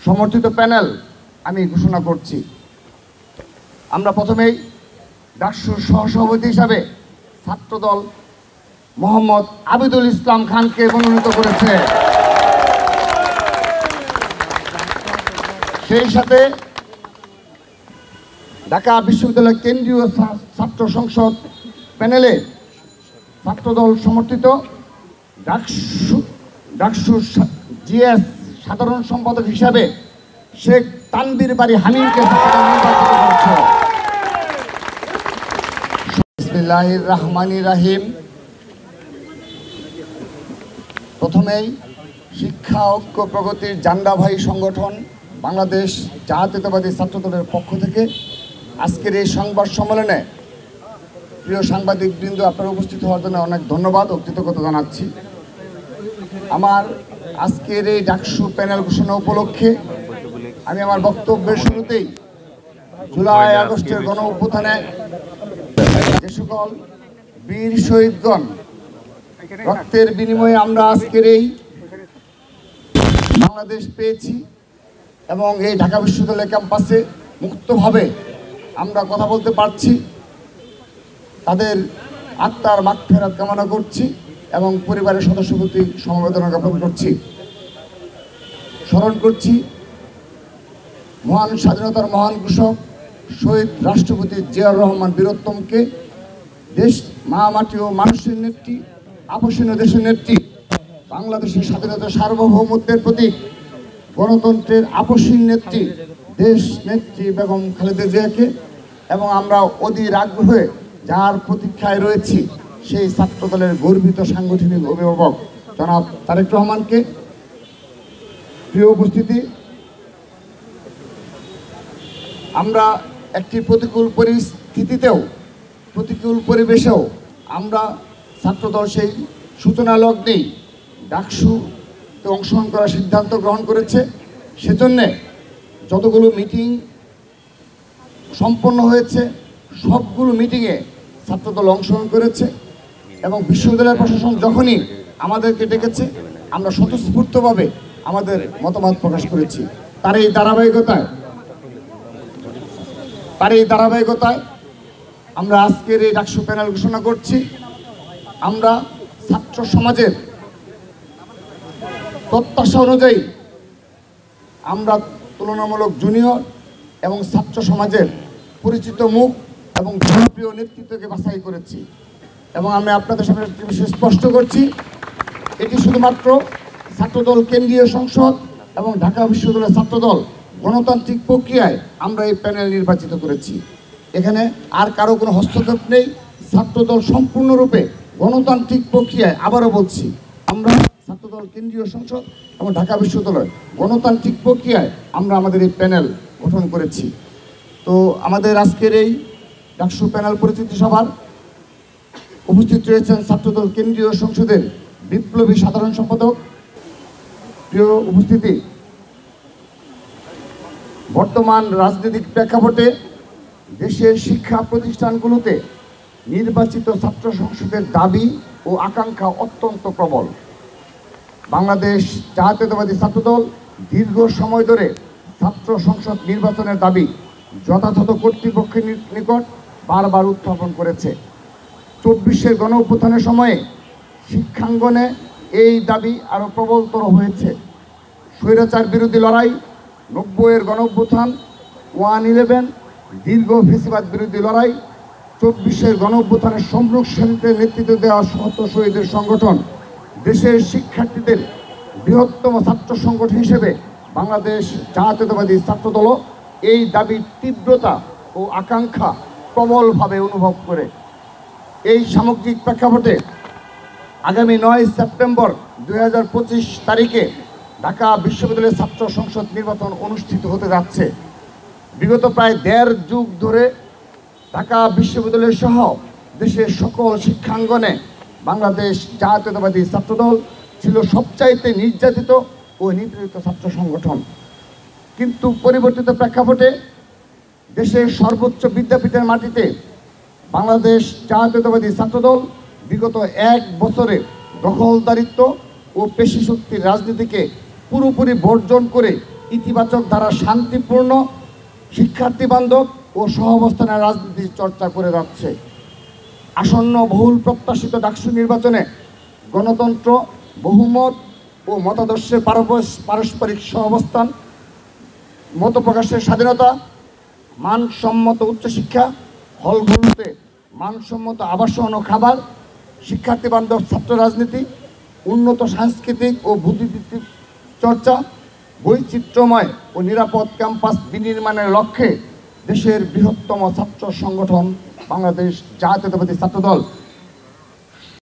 সমর্থিত প্যানেল আমি ঘোষণা করছি। আমরা প্রথমেই ডাকসুর সহসভাপতি হিসাবে ছাত্রদল মোহাম্মদ আবিদুল ইসলাম খানকে মনোনীত করেছে। সেই সাথে ঢাকা বিশ্ববিদ্যালয় কেন্দ্রীয় ছাত্র সংসদ প্যানেলে ছাত্রদল সমর্থিত ডাকসুর জিএস সাধারণ সম্পাদক হিসাবে শেখ তানবীর বাড়ি হামিদকে নির্বাচিত করেছে। বিসমিল্লাহির রহমানির রহিম। প্রথমেই শিক্ষা ঐক্য প্রগতির জান্ডাভাই সংগঠন বাংলাদেশ জাতীয়তাবাদী ছাত্রদলের পক্ষ থেকে আজকের এই সংবাদ সম্মেলনে প্রিয় সাংবাদিকবৃন্দ আপনারা উপস্থিত হওয়ার জন্য অনেক ধন্যবাদ ও কৃতজ্ঞতা জানাচ্ছি। আমার আজকের এই ডাকসু প্যানেল ঘোষণা উপলক্ষে আমি আমার বক্তব্যের শুরুতেই জুলাই আগস্টের গণ অভ্যুত্থানে যে সকল বীর শহীদগণ রক্তের বিনিময়ে আমরা আজকের এই বাংলাদেশ পেয়েছি এবং এই ঢাকা বিশ্ববিদ্যালয় ক্যাম্পাসে মুক্তভাবে আমরা কথা বলতে পারছি, তাদের আত্মার মাগফিরাত কামনা করছি এবং পরিবারের সদস্য প্রতি সমবেদনা জ্ঞাপন করছি। স্মরণ করছি মহান স্বাধীনতার মহান ঘোষক শহীদ রাষ্ট্রপতি জিয়াউর রহমান বীরোত্তমকে, দেশ মা মাটি ও মানুষের নেত্রী, আপসীন দেশের নেত্রী, বাংলাদেশের স্বাধীনতা সার্বভৌমত্বের প্রতীক, গণতন্ত্রের আপসীন নেত্রী দেশ নেত্রী বেগম খালেদা জিয়াকে এবং আমরা অধীর আগ্রহে যার প্রতীক্ষায় রয়েছি সেই ছাত্রদলের গর্বিত সাংগঠনিক অভিভাবক জনাব তারেক রহমানকে। প্রিয় উপস্থিতি, আমরা একটি প্রতিকূল পরিস্থিতিতেও প্রতিকূল পরিবেশেও আমরা ছাত্রদল সেই সূচনা লগ্নেই ডাকসুতে অংশগ্রহণ করার সিদ্ধান্ত গ্রহণ করেছে। সেজন্যে যতগুলো মিটিং সম্পন্ন হয়েছে সবগুলো মিটিংয়ে ছাত্রদল অংশগ্রহণ করেছে এবং বিশ্ববিদ্যালয়ের প্রশাসন যখনই আমাদেরকে ডেকেছে আমরা স্বতঃস্ফূর্তভাবে আমাদের মতামত প্রকাশ করেছি। তার এই ধারাবাহিকতায় আমরা আজকের এই ডাকসু প্যানেল ঘোষণা করছি। আমরা ছাত্র সমাজের প্রত্যাশা অনুযায়ী আমরা তুলনামূলক জুনিয়র এবং ছাত্র সমাজের পরিচিত মুখ এবং জনপ্রিয় নেতৃত্বকে বাছাই করেছি এবং আমি আপনাদের সামনে একটি বিষয় স্পষ্ট করছি, এটি শুধুমাত্র ছাত্রদল কেন্দ্রীয় সংসদ এবং ঢাকা বিশ্ববিদ্যালয়ের ছাত্রদল গণতান্ত্রিক প্রক্রিয়ায় আমরা এই প্যানেল নির্বাচিত করেছি। এখানে আর কারো কোনো হস্তক্ষেপ নেই। ছাত্রদল সম্পূর্ণরূপে গণতান্ত্রিক প্রক্রিয়ায়, আবারও বলছি, আমরা ছাত্রদল কেন্দ্রীয় সংসদ এবং ঢাকা বিশ্ববিদ্যালয় গণতান্ত্রিক প্রক্রিয়ায় আমরা আমাদের এই প্যানেল গঠন করেছি। তো আমাদের আজকের এই ডাকসু প্যানেল পরিচিতি সভার উপস্থিত রয়েছেন ছাত্রদল কেন্দ্রীয় সংসদের বিপ্লবী সাধারণ সম্পাদক। প্রিয় উপস্থিতি, বর্তমান রাজনৈতিক প্রেক্ষাপটে দেশের শিক্ষা প্রতিষ্ঠানগুলোতে নির্বাচিত ছাত্র সংসদের দাবি ও আকাঙ্ক্ষা অত্যন্ত প্রবল। বাংলাদেশ জাতীয়তাবাদী ছাত্রদল দীর্ঘ সময় ধরে ছাত্র সংসদ নির্বাচনের দাবি যথাযথ কর্তৃপক্ষের নিকট বারবার উত্থাপন করেছে। 24-এর গণ অভ্যুত্থানের সময়ে শিক্ষাঙ্গনে এই দাবি আরও প্রবলতর হয়েছে। স্বৈরাচার বিরোধী লড়াই, 90-এর গণ অভ্যুত্থান, 1/11, দীর্ঘ ফেসিবাদ বিরোধী লড়াই, 24-এর গণ অভ্যুত্থানের সম্মুখ সারিতে নেতৃত্ব দেওয়া শত শহীদের সংগঠন, দেশের শিক্ষার্থীদের বৃহত্তম ছাত্র সংগঠন হিসেবে বাংলাদেশ জাতীয়তাবাদী ছাত্রদলও এই দাবির তীব্রতা ও আকাঙ্ক্ষা প্রবলভাবে অনুভব করে। এই সামগ্রিক প্রেক্ষাপটে আগামী 9 সেপ্টেম্বর 2025 তারিখে ঢাকা বিশ্ববিদ্যালয়ের ছাত্র সংসদ নির্বাচন অনুষ্ঠিত হতে যাচ্ছে। বিগত প্রায় 1.5 যুগ ধরে ঢাকা বিশ্ববিদ্যালয় সহ দেশের সকল শিক্ষাঙ্গনে বাংলাদেশ জাতীয়তাবাদী ছাত্রদল ছিল সবচাইতে নির্যাতিত ও নিপীড়িত ছাত্র সংগঠন। কিন্তু পরিবর্তিত প্রেক্ষাপটে দেশের সর্বোচ্চ বিদ্যাপীঠের মাটিতে বাংলাদেশ জাতীয়তাবাদী ছাত্রদল বিগত 1 বছরে দখলদারিত্ব ও পেশি শক্তির রাজনীতিকে পুরোপুরি বর্জন করে ইতিবাচক ধারা শান্তিপূর্ণ শিক্ষার্থী বান্ধব ও সহাবস্থানের রাজনীতির চর্চা করে যাচ্ছে। আসন্ন বহুল প্রত্যাশিত ডাকসু নির্বাচনে গণতন্ত্র, বহুমত ও মতাদর্শের পারস্পরিক সহাবস্থান, মত প্রকাশের স্বাধীনতা, মানসম্মত উচ্চশিক্ষা, হলগুলোতে মানসম্মত আবাসন ও খাবার, শিক্ষার্থী বান্ধব ছাত্র রাজনীতি, উন্নত সাংস্কৃতিক ও বুদ্ধিবৃত্তিক চর্চা, বৈচিত্র্যময় ও নিরাপদ ক্যাম্পাস বিনির্মাণের লক্ষ্যে দেশের বৃহত্তম ছাত্র সংগঠন বাংলাদেশ জাতীয়তাবাদী ছাত্রদল